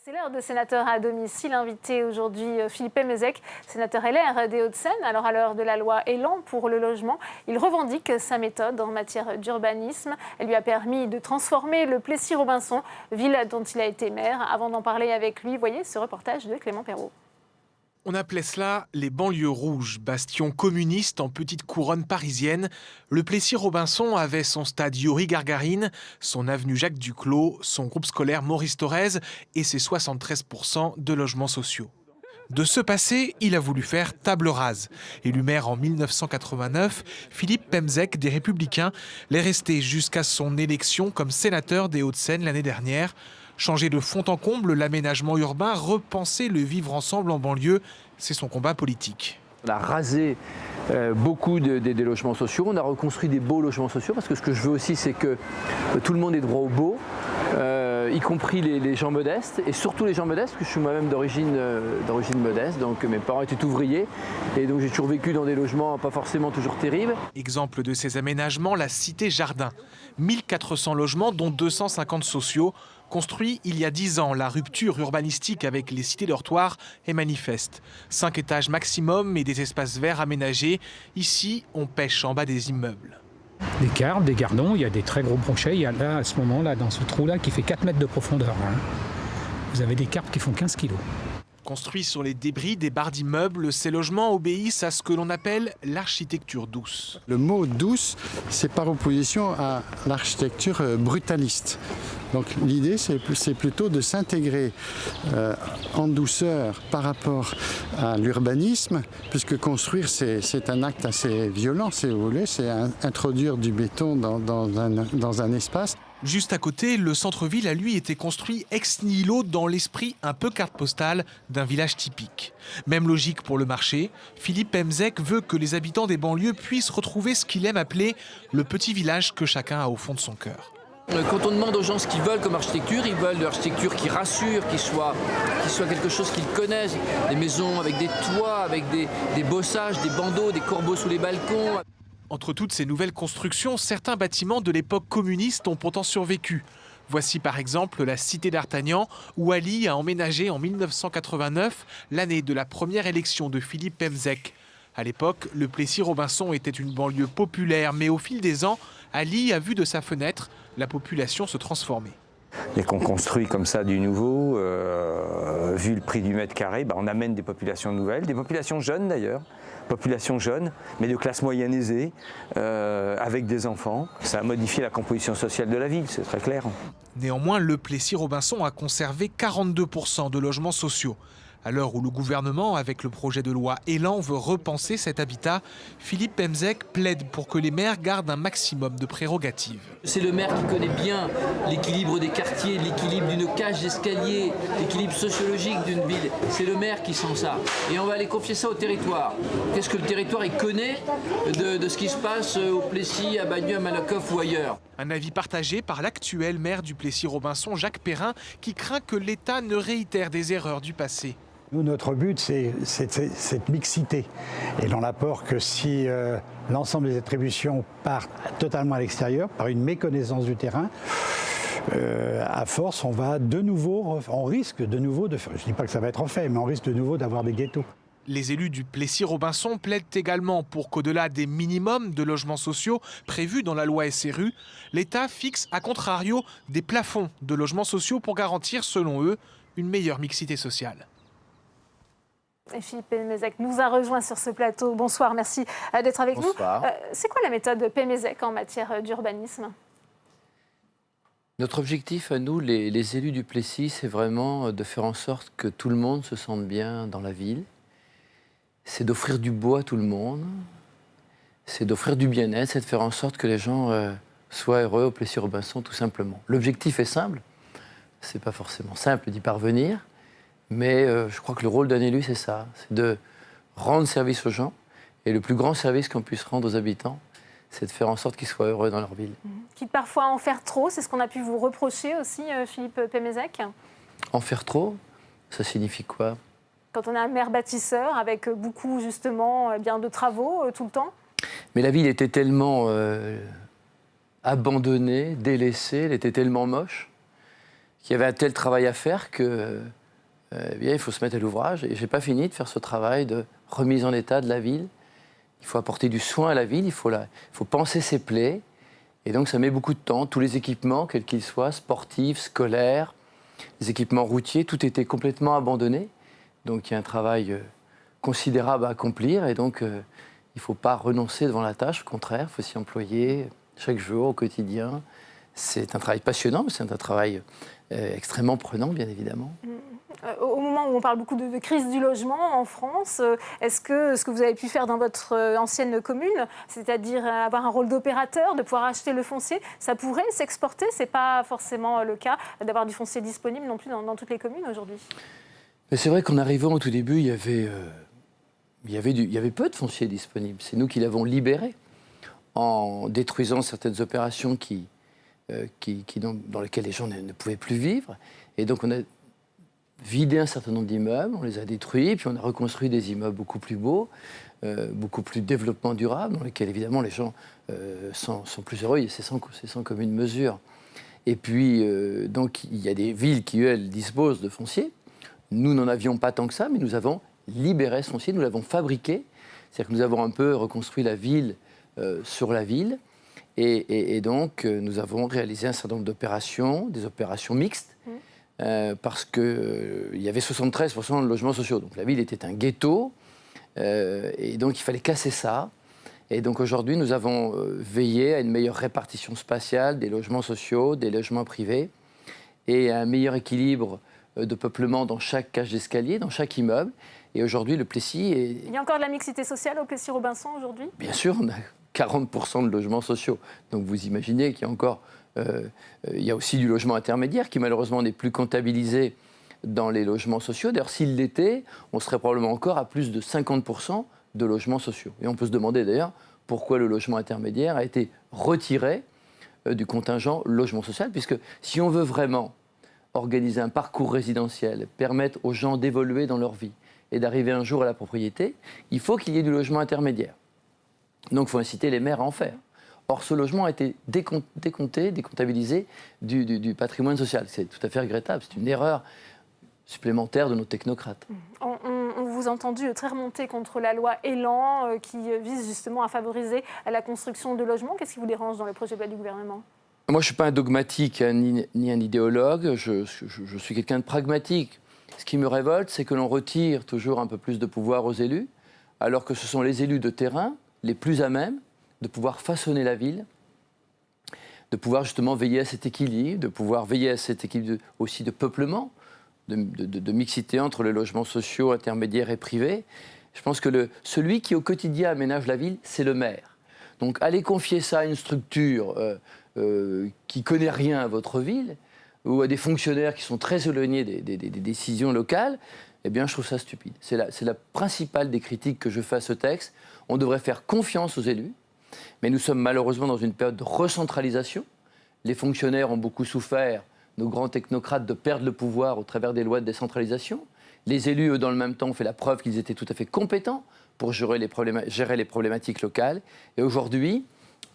C'est l'heure de sénateur à domicile, invité aujourd'hui Philippe Pemezec, sénateur LR des Hauts-de-Seine. Alors à l'heure de la loi Elan pour le logement, il revendique sa méthode en matière d'urbanisme. Elle lui a permis de transformer le Plessis-Robinson, ville dont il a été maire. Avant d'en parler avec lui, voyez ce reportage de Clément Perrault. On appelait cela les banlieues rouges, bastion communiste en petite couronne parisienne. Le Plessis-Robinson avait son stade Yuri Gagarin, son avenue Jacques Duclos, son groupe scolaire Maurice Thorez et ses 73% de logements sociaux. De ce passé, il a voulu faire table rase. Élu maire en 1989, Philippe Pemezec des Républicains l'est resté jusqu'à son élection comme sénateur des Hauts-de-Seine l'année dernière. Changer de fond en comble l'aménagement urbain, repenser le vivre ensemble en banlieue, c'est son combat politique. On a rasé beaucoup des logements sociaux, on a reconstruit des beaux logements sociaux parce que ce que je veux aussi c'est que tout le monde ait droit au beau, y compris les gens modestes et surtout les gens modestes parce que je suis moi-même d'origine modeste, donc mes parents étaient ouvriers et donc j'ai toujours vécu dans des logements pas forcément toujours terribles. Exemple de ces aménagements, la Cité Jardin. 1400 logements dont 250 sociaux. Construit il y a 10 ans, la rupture urbanistique avec les cités dortoirs est manifeste. 5 étages maximum et des espaces verts aménagés. Ici, on pêche en bas des immeubles. Des carpes, des gardons, il y a des très gros brochets. Il y a là, à ce moment-là, dans ce trou-là, qui fait 4 mètres de profondeur. Vous avez des carpes qui font 15 kilos. Construits sur les débris des barres d'immeubles, ces logements obéissent à ce que l'on appelle l'architecture douce. Le mot douce, c'est par opposition à l'architecture brutaliste. Donc l'idée, c'est plutôt de s'intégrer en douceur par rapport à l'urbanisme, puisque construire, c'est un acte assez violent, si vous voulez, c'est introduire du béton dans un espace. Juste à côté, le centre-ville a lui été construit ex nihilo dans l'esprit un peu carte postale d'un village typique. Même logique pour le marché, Philippe Pemezec veut que les habitants des banlieues puissent retrouver ce qu'il aime appeler le petit village que chacun a au fond de son cœur. Quand on demande aux gens ce qu'ils veulent comme architecture, ils veulent de l'architecture qui rassure, qui soit quelque chose qu'ils connaissent. Des maisons avec des toits, avec des bossages, des bandeaux, des corbeaux sous les balcons. Entre toutes ces nouvelles constructions, certains bâtiments de l'époque communiste ont pourtant survécu. Voici par exemple la cité d'Artagnan, où Ali a emménagé en 1989, l'année de la première élection de Philippe Pemezec. À l'époque, le Plessis-Robinson était une banlieue populaire, mais au fil des ans, Ali a vu de sa fenêtre la population se transformer. Dès qu'on construit comme ça du nouveau, vu le prix du mètre carré, on amène des populations nouvelles, des populations jeunes d'ailleurs, populations jeunes, mais de classe moyenne aisée, avec des enfants. Ça a modifié la composition sociale de la ville, c'est très clair. Néanmoins, le Plessis-Robinson a conservé 42% de logements sociaux. À l'heure où le gouvernement, avec le projet de loi Elan, veut repenser cet habitat, Philippe Pemezec plaide pour que les maires gardent un maximum de prérogatives. C'est le maire qui connaît bien l'équilibre des quartiers, l'équilibre d'une cage d'escalier, l'équilibre sociologique d'une ville. C'est le maire qui sent ça. Et on va aller confier ça au territoire. Qu'est-ce que le territoire il connaît de ce qui se passe au Plessis, à Bagneux, à Malakoff ou ailleurs? Un avis partagé par l'actuel maire du Plessis-Robinson, Jacques Perrin, qui craint que l'État ne réitère des erreurs du passé. Nous, notre but, c'est cette mixité et dans l'apport que si l'ensemble des attributions partent totalement à l'extérieur, par une méconnaissance du terrain, à force, on risque de nouveau de faire, je ne dis pas que ça va être fait, mais on risque de nouveau d'avoir des ghettos. Les élus du Plessis-Robinson plaident également pour qu'au-delà des minimums de logements sociaux prévus dans la loi SRU, l'État fixe à contrario des plafonds de logements sociaux pour garantir, selon eux, une meilleure mixité sociale. Et Philippe Pemezec nous a rejoint sur ce plateau. Bonsoir, merci d'être avec nous. C'est quoi la méthode Pemezec en matière d'urbanisme? Notre objectif à nous, les élus du Plessis, c'est vraiment de faire en sorte que tout le monde se sente bien dans la ville. C'est d'offrir du beau à tout le monde. C'est d'offrir du bien-être, c'est de faire en sorte que les gens soient heureux au Plessis-Robinson, tout simplement. L'objectif est simple. C'est pas forcément simple d'y parvenir. Mais je crois que le rôle d'un élu, c'est ça, c'est de rendre service aux gens. Et le plus grand service qu'on puisse rendre aux habitants, c'est de faire en sorte qu'ils soient heureux dans leur ville. Quitte parfois à en faire trop, c'est ce qu'on a pu vous reprocher aussi, Philippe Pemezec? En faire trop, ça signifie quoi? Quand on a un maire bâtisseur avec beaucoup justement de travaux tout le temps? Mais la ville était tellement abandonnée, délaissée, elle était tellement moche, qu'il y avait un tel travail à faire que, eh bien, il faut se mettre à l'ouvrage. Et je n'ai pas fini de faire ce travail de remise en état de la ville. Il faut apporter du soin à la ville, il faut penser ses plaies. Et donc, ça met beaucoup de temps. Tous les équipements, quels qu'ils soient, sportifs, scolaires, les équipements routiers, tout était complètement abandonné. Donc, il y a un travail considérable à accomplir. Et donc, il ne faut pas renoncer devant la tâche. Au contraire, il faut s'y employer chaque jour, au quotidien. C'est un travail passionnant, mais c'est un travail extrêmement prenant, bien évidemment. Au moment où on parle beaucoup de crise du logement en France, est-ce que ce que vous avez pu faire dans votre ancienne commune, c'est-à-dire avoir un rôle d'opérateur, de pouvoir acheter le foncier, ça pourrait s'exporter? Ce n'est pas forcément le cas d'avoir du foncier disponible non plus dans toutes les communes aujourd'hui. Mais c'est vrai qu'en arrivant au tout début, il y avait peu de foncier disponible. C'est nous qui l'avons libéré en détruisant certaines opérations dans lesquelles les gens ne pouvaient plus vivre. Et donc on a vidé un certain nombre d'immeubles, on les a détruits, puis on a reconstruit des immeubles beaucoup plus beaux, beaucoup plus développement durable, dans lesquels évidemment les gens sont plus heureux, et c'est sans commune mesure. Et puis, donc, il y a des villes qui, elles, disposent de foncier. Nous n'en avions pas tant que ça, mais nous avons libéré ce foncier, nous l'avons fabriqué. C'est-à-dire que nous avons un peu reconstruit la ville sur la ville. Et donc, nous avons réalisé un certain nombre d'opérations, des opérations mixtes, parce qu'il y avait 73% de logements sociaux. Donc, la ville était un ghetto, et donc il fallait casser ça. Et donc, aujourd'hui, nous avons veillé à une meilleure répartition spatiale des logements sociaux, des logements privés, et à un meilleur équilibre de peuplement dans chaque cage d'escalier, dans chaque immeuble. Et aujourd'hui, le Plessis est... Il y a encore de la mixité sociale au Plessis-Robinson aujourd'hui? Bien sûr, on a 40% de logements sociaux. Donc vous imaginez qu'il y a encore... il y a aussi du logement intermédiaire qui malheureusement n'est plus comptabilisé dans les logements sociaux. D'ailleurs, s'il l'était, on serait probablement encore à plus de 50% de logements sociaux. Et on peut se demander d'ailleurs pourquoi le logement intermédiaire a été retiré du contingent logement social, puisque si on veut vraiment organiser un parcours résidentiel, permettre aux gens d'évoluer dans leur vie et d'arriver un jour à la propriété, il faut qu'il y ait du logement intermédiaire. Donc il faut inciter les maires à en faire. Or, ce logement a été décomptabilisé du patrimoine social. C'est tout à fait regrettable, c'est une erreur supplémentaire de nos technocrates. On vous a entendu très remonter contre la loi Elan qui vise justement à favoriser la construction de logements. Qu'est-ce qui vous dérange dans le projet de loi du gouvernement ? Moi, je ne suis pas un dogmatique ni un idéologue, je suis quelqu'un de pragmatique. Ce qui me révolte, c'est que l'on retire toujours un peu plus de pouvoir aux élus, alors que ce sont les élus de terrain les plus à même de pouvoir façonner la ville, de pouvoir justement veiller à cet équilibre, de pouvoir veiller à cet équilibre aussi de peuplement, de mixité entre les logements sociaux, intermédiaires et privés. Je pense que celui qui au quotidien aménage la ville, c'est le maire. Donc aller confier ça à une structure qui ne connaît rien à votre ville, ou à des fonctionnaires qui sont très éloignés des décisions locales, eh bien je trouve ça stupide. C'est la principale des critiques que je fais à ce texte. On devrait faire confiance aux élus, mais nous sommes malheureusement dans une période de recentralisation. Les fonctionnaires ont beaucoup souffert, nos grands technocrates, de perdre le pouvoir au travers des lois de décentralisation. Les élus, eux, dans le même temps, ont fait la preuve qu'ils étaient tout à fait compétents pour gérer les problématiques locales. Et aujourd'hui,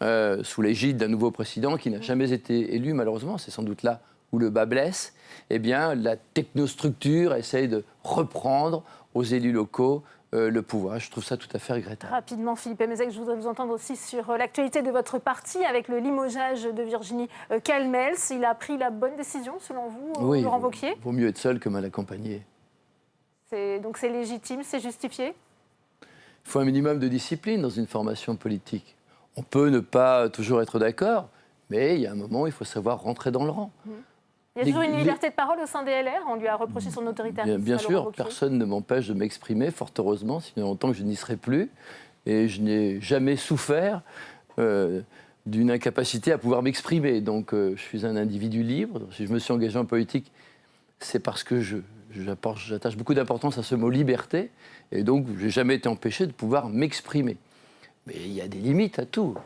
sous l'égide d'un nouveau président qui n'a jamais été élu, malheureusement, c'est sans doute là où le bas blesse, eh bien, la technostructure essaye de reprendre aux élus locaux le pouvoir. Je trouve ça tout à fait regrettable. Rapidement, Philippe Mézec, je voudrais vous entendre aussi sur l'actualité de votre parti avec le limogeage de Virginie Calmels. Il a pris la bonne décision, selon vous, oui, Laurent Wauquiez ? Il vaut mieux être seul que mal accompagné. Donc c'est légitime, c'est justifié ? Il faut un minimum de discipline dans une formation politique. On peut ne pas toujours être d'accord, mais il y a un moment où il faut savoir rentrer dans le rang. Il y a toujours une liberté de parole au sein des LR. On lui a reproché son autoritarisme. Bien sûr, personne ne m'empêche de m'exprimer, fort heureusement, si longtemps que je n'y serai plus. Et je n'ai jamais souffert d'une incapacité à pouvoir m'exprimer. Donc je suis un individu libre. Si je me suis engagé en politique, c'est parce que j'attache beaucoup d'importance à ce mot liberté. Et donc je n'ai jamais été empêché de pouvoir m'exprimer. Mais il y a des limites à tout.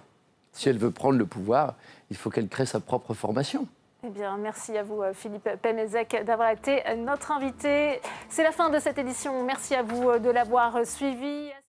Si elle veut prendre le pouvoir, il faut qu'elle crée sa propre formation. Eh bien, merci à vous, Philippe Mézec, d'avoir été notre invité. C'est la fin de cette édition. Merci à vous de l'avoir suivi.